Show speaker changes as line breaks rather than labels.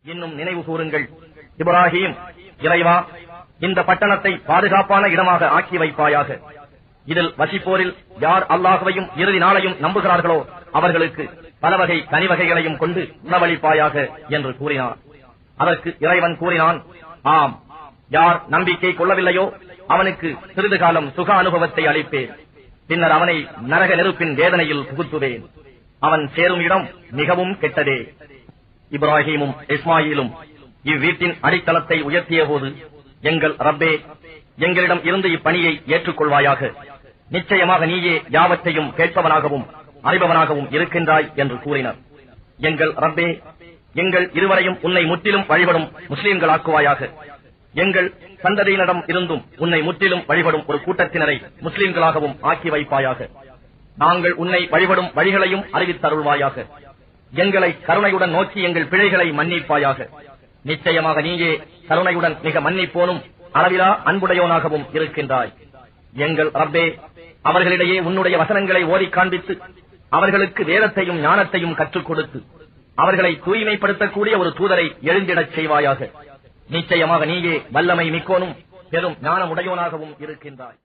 இன்னும் நினைவு கூறுங்கள், இப்ராஹிம், இறைவா, இந்த பட்டணத்தை பாதுகாப்பான இடமாக ஆக்கி வைப்பாயாக. இதில் வசிப்போரில் யார் அல்லாஹ்வையும் இறுதி நாளையும் நம்புகிறார்களோ அவர்களுக்கு பல வகை கனிவகைகளையும் கொண்டு உணவளிப்பாயாக என்று கூறினார். அதற்கு இறைவன் கூறினான், ஆம், யார் நம்பிக்கை கொள்ளவில்லையோ அவனுக்கு சிறிது காலம் சுக அனுபவத்தை அளிப்பேன், பின்னர் அவனை நரக நெருப்பின் வேதனையில் புகுத்துவேன். அவன் சேரும் இடம் மிகவும் கெட்டதே. இப்ராஹிமும் இஸ்மாயிலும் இவ்வீட்டின் அடித்தளத்தை உயர்த்திய போது, எங்கள் ரப்பே, எங்களிடம் இருந்து இப்பணியை ஏற்றுக்கொள்வாயாக. நிச்சயமாக நீயே யாவற்றையும் கேட்பவனாகவும் அறிபவனாகவும் இருக்கின்றாய் என்று கூறினர். எங்கள் ரப்பே, எங்கள் இருவரையும் உன்னை முற்றிலும் வழிபடும் முஸ்லிம்களாக்குவாயாக. எங்கள் சந்ததியினரிடம் இருந்தும் உன்னை முற்றிலும் வழிபடும் ஒரு கூட்டத்தினரை முஸ்லிம்களாகவும் ஆக்கி வைப்பாயாக. நாங்கள் உன்னை வழிபடும் வழிகளையும் அறிவித்தருள்வாயாக. எங்களை கருணையுடன் நோக்கி எங்கள் பிழைகளை மன்னிப்பாயாக. நிச்சயமாக நீயே கருணையுடன் மிக மன்னிப்போனும் அளவிலா அன்புடையோனாகவும் இருக்கின்றாய். எங்கள் ரப்பே, அவர்களிடையே உன்னுடைய வசனங்களை ஓதி காண்பித்து அவர்களுக்கு வேதத்தையும் ஞானத்தையும் கற்றுக் கொடுத்து அவர்களை தூய்மைப்படுத்தக்கூடிய ஒரு தூதரை எழுந்திடச் செய்வாயாக. நிச்சயமாக நீயே வல்லமை மிக்கோனும் பெரும் ஞானமுடையோனாகவும் இருக்கின்றாய்.